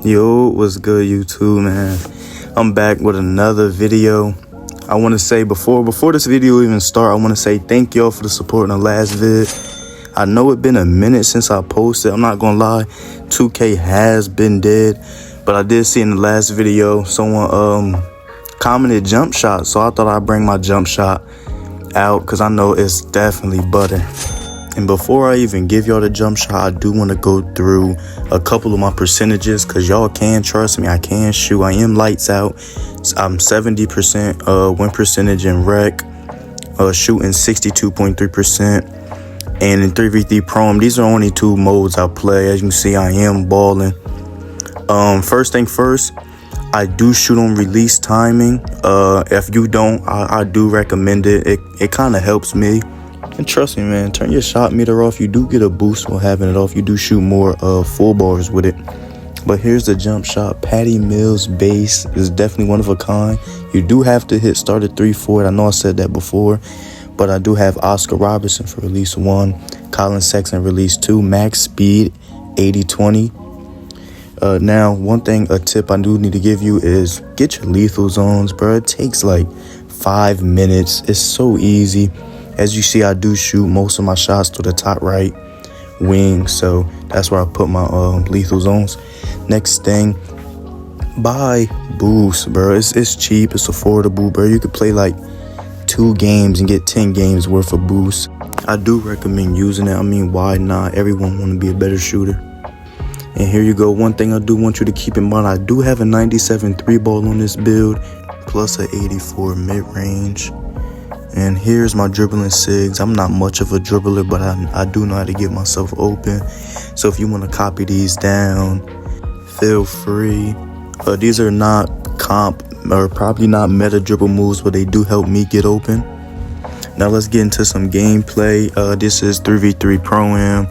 Yo, what's good, YouTube, man? I'm back with another video. I want to say before this video even start, I want to say thank y'all for the support in the last vid. I know it's been a minute since I posted. I'm not gonna lie, 2K has been dead, but I did see in the last video someone commented jump shot, so I thought I'd bring my jump shot out because I know it's definitely butter. And before I even give y'all the jump shot, I do want to go through a couple of my percentages because y'all can trust me. I can shoot. I am lights out. I'm 70% win percentage in rec, shooting 62.3%. And in 3v3 Prom, these are only two modes I play. As you can see, I am balling. First thing first, I do shoot on release timing. If you don't, I do recommend it. It kind of helps me. And trust me, man, turn your shot meter off. You do get a boost while having it off. You do shoot more full bars with it. But here's the jump shot. Patty Mills base is definitely one of a kind. You do have to hit start at 3 for it. I know I said that before, but I do have Oscar Robertson for release 1, Colin Sexton release 2, max speed 80-20. Now, a tip I do need to give you is get your lethal zones, bro. It takes like 5 minutes. It's so easy. As you see, I do shoot most of my shots to the top right wing, so that's where I put my lethal zones. Next thing, buy boost, bro. It's cheap, it's affordable, bro. You could play like 2 games and get 10 games worth of boost. I do recommend using it. I mean, why not? Everyone want to be a better shooter. And here you go. One thing I do want you to keep in mind, I do have a 97 3-ball on this build, plus an 84 mid-range. And here's my dribbling SIGs. I'm not much of a dribbler, but I do know how to get myself open. So if you want to copy these down, feel free. These are not comp or probably not meta dribble moves, but they do help me get open. Now let's get into some gameplay. This is 3v3 Pro-Am.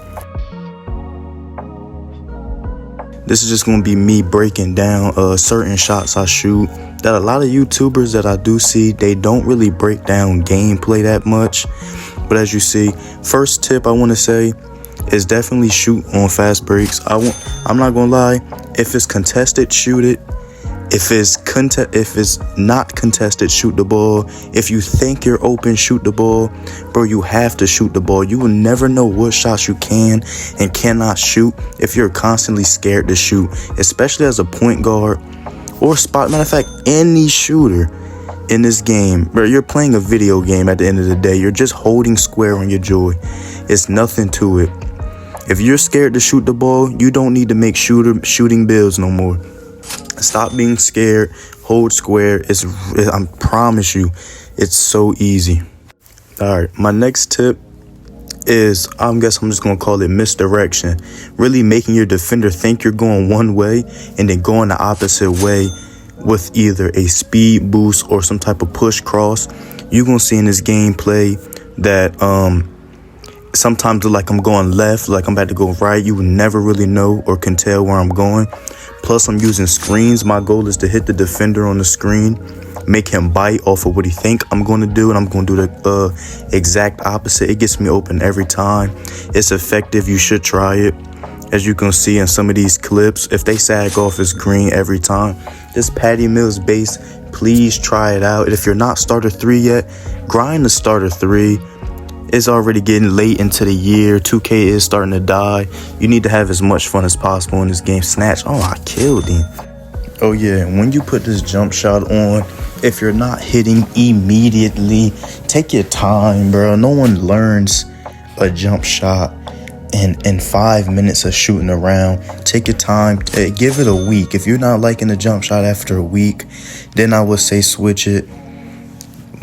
This is just going to be me breaking down certain shots I shoot. That a lot of YouTubers that I do see, they don't really break down gameplay that much. But as you see, first tip I want to say is definitely shoot on fast breaks. I'm not going to lie, if it's contested, shoot it. If it's not contested, shoot the ball. If you think you're open, shoot the ball. Bro, you have to shoot the ball. You will never know what shots you can and cannot shoot if you're constantly scared to shoot, especially as a point guard or spot. Matter of fact, any shooter in this game, bro, you're playing a video game at the end of the day. You're just holding square on your joy. It's nothing to it. If you're scared to shoot the ball, you don't need to make shooting builds no more. Stop being scared. Hold square. I promise you, it's so easy. All right, my next tip is, I'm just gonna call it misdirection. Really making your defender think you're going one way and then going the opposite way with either a speed boost or some type of push cross. You're gonna see in this gameplay that sometimes like I'm going left, like I'm about to go right. You will never really know or can tell where I'm going. Plus, I'm using screens. My goal is to hit the defender on the screen, make him bite off of what he think I'm going to do, and I'm going to do the exact opposite. It gets me open every time. It's effective. You should try it. As you can see in some of these clips, if they sag off, it's green every time. This Patty Mills base, please try it out. If you're not starter 3 yet, grind the starter 3. It's already getting late into the year. 2K is starting to die. You need to have as much fun as possible in this game. Snatch. Oh, I killed him. Oh, yeah. When you put this jump shot on, if you're not hitting immediately, take your time, bro. No one learns a jump shot in 5 minutes of shooting around. Take your time. Give it a week. If you're not liking the jump shot after a week, then I would say switch it.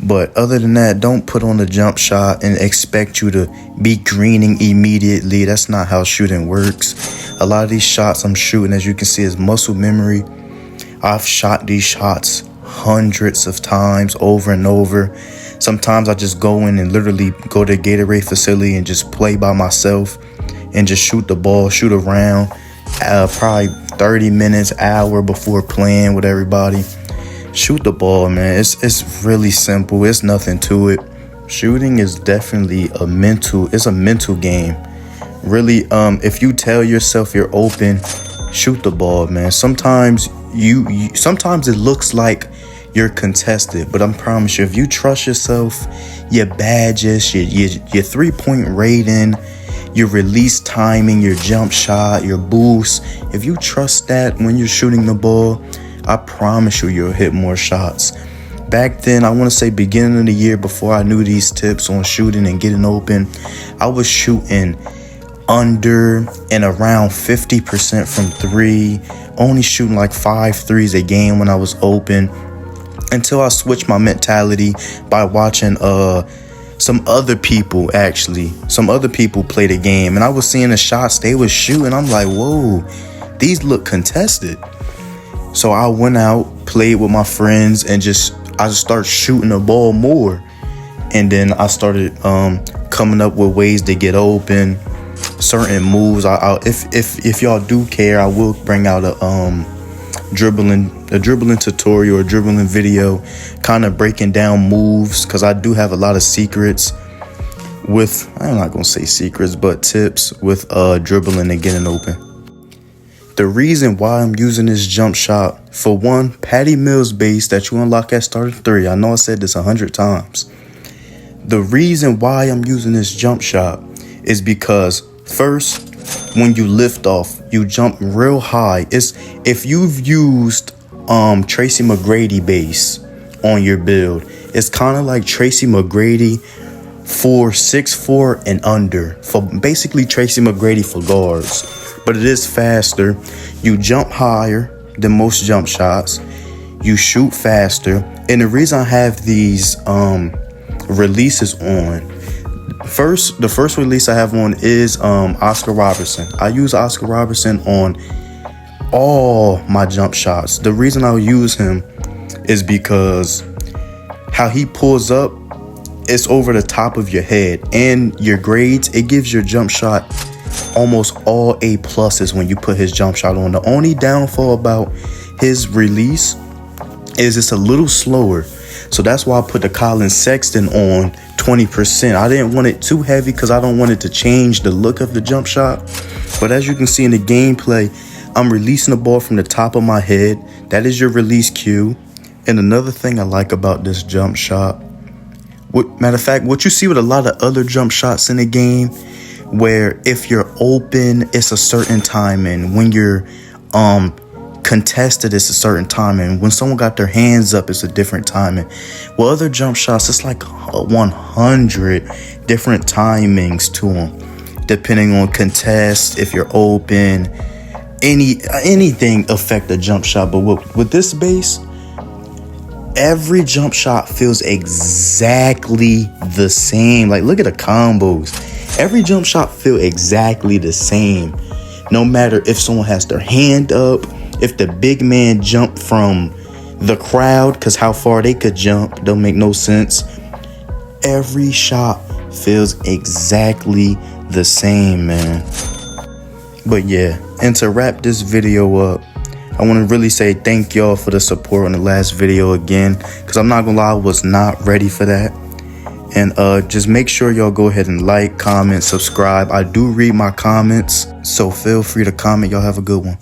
But other than that, don't put on the jump shot and expect you to be greening immediately. That's not how shooting works. A lot of these shots I'm shooting, as you can see, is muscle memory. I've shot these shots hundreds of times over and over. Sometimes I just go in and literally go to a Gatorade facility and just play by myself and just shoot the ball, shoot around. Probably 30 minutes, hour before playing with everybody. Shoot the ball, man. It's really simple. It's nothing to it. Shooting is definitely a mental game. Really, if you tell yourself you're open shoot the ball, man. Sometimes sometimes it looks like you're contested, but I promise you, if you trust yourself, your badges, your 3-point rating, your release timing, your jump shot, your boost, if you trust that when you're shooting the ball, I promise you'll hit more shots. Back then, I want to say beginning of the year, before I knew these tips on shooting and getting open, I was shooting under and around 50% from 3, only shooting like 5 threes a game when I was open, until I switched my mentality by watching some other people play the game, and I was seeing the shots they was shooting. I'm like, whoa, these look contested. So I went out, played with my friends, and I just started shooting the ball more. And then I started coming up with ways to get open, certain moves. If y'all do care, I will bring out a dribbling tutorial or dribbling video, kind of breaking down moves, because I do have a lot of secrets with, I'm not gonna say secrets, but tips with dribbling and getting open. The reason why I'm using this jump shot, for one, Patty Mills base that you unlock at start of 3. I know I said this 100 times. The reason why I'm using this jump shot is because, first, when you lift off, you jump real high. If you've used Tracy McGrady base on your build, it's kind of like Tracy McGrady for 6'4" and under, for basically Tracy McGrady for guards, but it is faster. You jump higher than most jump shots, you shoot faster, and the reason I have these releases on, the first release I have on is Oscar Robertson. I use Oscar Robertson on all my jump shots. The reason I'll use him is because how he pulls up, it's over the top of your head, and your grades, it gives your jump shot almost all A pluses when you put his jump shot on. The only downfall about his release is it's a little slower. So that's why I put the Colin Sexton on 20%. I didn't want it too heavy because I don't want it to change the look of the jump shot. But as you can see in the gameplay, I'm releasing the ball from the top of my head. That is your release cue. And another thing I like about this jump shot, matter of fact, what you see with a lot of other jump shots in the game, where if you're open, it's a certain timing. When you're contested, it's a certain timing. When someone got their hands up, it's a different timing. Well, other jump shots, it's like 100 different timings to them, depending on contest, if you're open, anything affect the jump shot. But with this base, every jump shot feels exactly the same. Like, look at the combos. Every jump shot feel exactly the same. No matter if someone has their hand up, if the big man jumped from the crowd, because how far they could jump don't make no sense. Every shot feels exactly the same, man. But yeah, and to wrap this video up, I want to really say thank y'all for the support on the last video again, because I'm not gonna lie, I was not ready for that. And just make sure y'all go ahead and like, comment, subscribe. I do read my comments, so feel free to comment. Y'all have a good one.